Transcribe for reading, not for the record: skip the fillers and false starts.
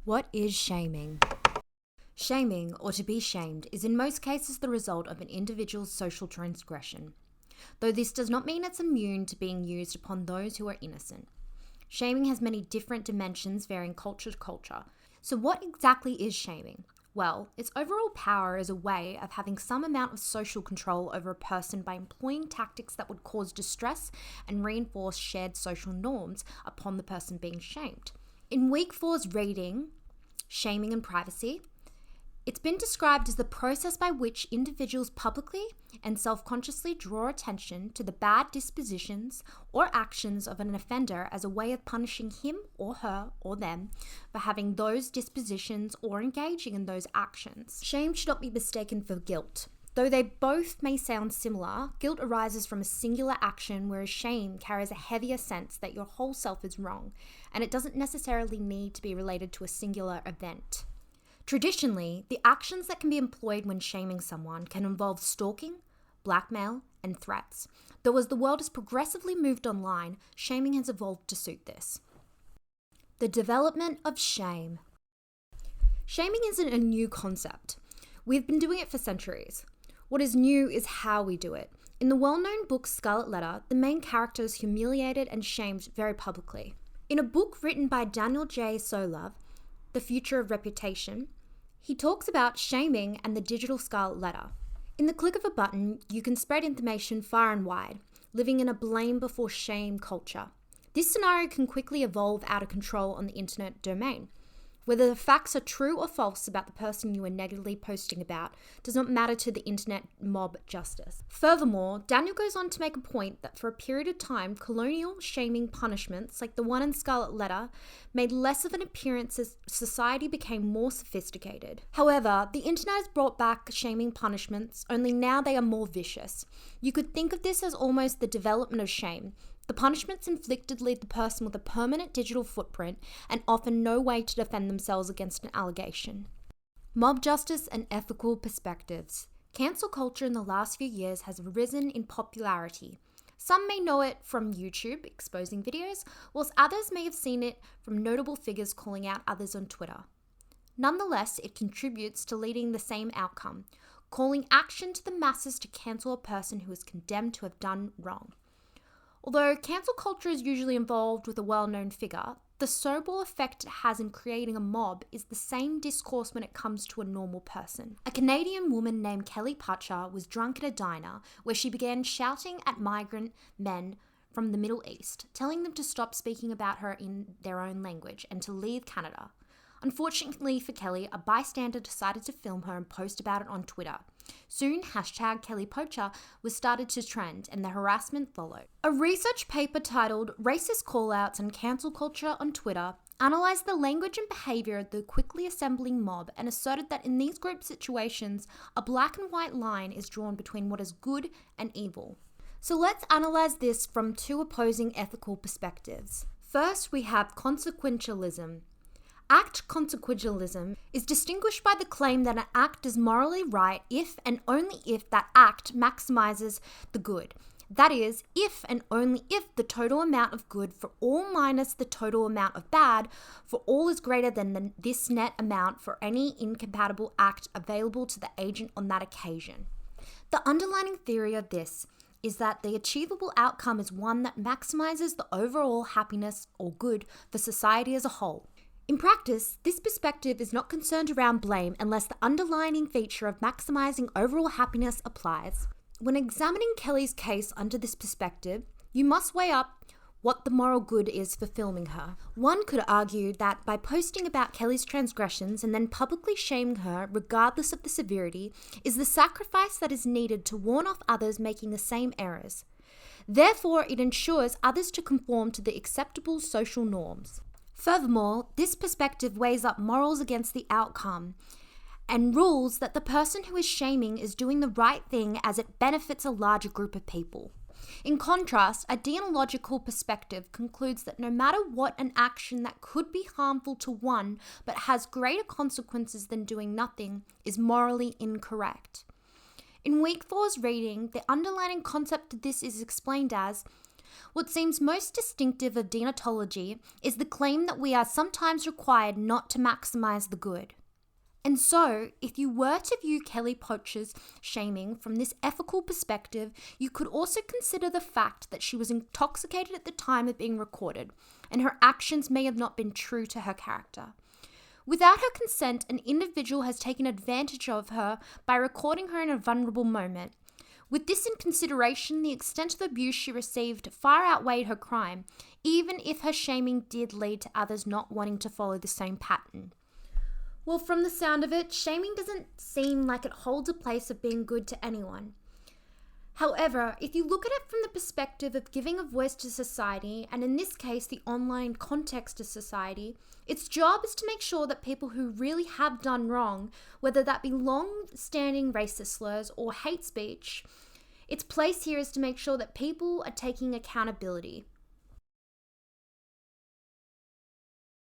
What is shaming? Shaming, or to be shamed, is in most cases the result of an individual's social transgression, though this does not mean it's immune to being used upon those who are innocent. Shaming has many different dimensions varying culture to culture. So what exactly is shaming? Well, its overall power is a way of having some amount of social control over a person by employing tactics that would cause distress and reinforce shared social norms upon the person being shamed. In Week 4's reading, Shaming and Privacy, it's been described as the process by which individuals publicly and self-consciously draw attention to the bad dispositions or actions of an offender as a way of punishing him or her or them for having those dispositions or engaging in those actions. Shame should not be mistaken for guilt. Though they both may sound similar, guilt arises from a singular action, whereas shame carries a heavier sense that your whole self is wrong, and it doesn't necessarily need to be related to a singular event. Traditionally, the actions that can be employed when shaming someone can involve stalking, blackmail, and threats. Though as the world has progressively moved online, shaming has evolved to suit this. The development of shame. Shaming isn't a new concept. We've been doing it for centuries. What is new is how we do it. In the well-known book Scarlet Letter, the main character is humiliated and shamed very publicly. In a book written by Daniel J. Solove, The Future of Reputation, he talks about shaming and the digital Scarlet Letter. In the click of a button, you can spread information far and wide, living in a blame before shame culture. This scenario can quickly evolve out of control on the internet domain. Whether the facts are true or false about the person you are negatively posting about does not matter to the internet mob justice. Furthermore, Daniel goes on to make a point that for a period of time, colonial shaming punishments, like the one in Scarlet Letter, made less of an appearance as society became more sophisticated. However, the internet has brought back shaming punishments, only now they are more vicious. You could think of this as almost the development of shame. The punishments inflicted leave the person with a permanent digital footprint and often no way to defend themselves against an allegation. Mob justice and ethical perspectives. Cancel culture in the last few years has risen in popularity. Some may know it from YouTube exposing videos, whilst others may have seen it from notable figures calling out others on Twitter. Nonetheless, it contributes to leading the same outcome, calling action to the masses to cancel a person who is condemned to have done wrong. Although cancel culture is usually involved with a well-known figure, the snowball effect it has in creating a mob is the same discourse when it comes to a normal person. A Canadian woman named Kelly Putcher was drunk at a diner where she began shouting at migrant men from the Middle East, telling them to stop speaking about her in their own language and to leave Canada. Unfortunately for Kelly, a bystander decided to film her and post about it on Twitter. Soon, #KellyPoacher was started to trend and the harassment followed. A research paper titled Racist Callouts and Cancel Culture on Twitter analysed the language and behaviour of the quickly assembling mob and asserted that in these group situations, a black and white line is drawn between what is good and evil. So let's analyse this from two opposing ethical perspectives. First, we have consequentialism. Act consequentialism is distinguished by the claim that an act is morally right if and only if that act maximizes the good. That is, if and only if the total amount of good for all minus the total amount of bad for all is greater than this net amount for any incompatible act available to the agent on that occasion. The underlying theory of this is that the achievable outcome is one that maximizes the overall happiness or good for society as a whole. In practice, this perspective is not concerned around blame unless the underlying feature of maximizing overall happiness applies. When examining Kelly's case under this perspective, you must weigh up what the moral good is for filming her. One could argue that by posting about Kelly's transgressions and then publicly shaming her, regardless of the severity, is the sacrifice that is needed to warn off others making the same errors. Therefore, it ensures others to conform to the acceptable social norms. Furthermore, this perspective weighs up morals against the outcome and rules that the person who is shaming is doing the right thing as it benefits a larger group of people. In contrast, a deontological perspective concludes that no matter what an action that could be harmful to one but has greater consequences than doing nothing is morally incorrect. In Week 4's reading, the underlying concept of this is explained as What seems most distinctive of deontology is the claim that we are sometimes required not to maximize the good. And so, if you were to view Kelly Poacher's shaming from this ethical perspective, you could also consider the fact that she was intoxicated at the time of being recorded, and her actions may have not been true to her character. Without her consent, an individual has taken advantage of her by recording her in a vulnerable moment. With this in consideration, the extent of the abuse she received far outweighed her crime, even if her shaming did lead to others not wanting to follow the same pattern. Well, from the sound of it, shaming doesn't seem like it holds a place of being good to anyone. However, if you look at it from the perspective of giving a voice to society, and in this case, the online context of society, its job is to make sure that people who really have done wrong, whether that be long-standing racist slurs or hate speech, its place here is to make sure that people are taking accountability.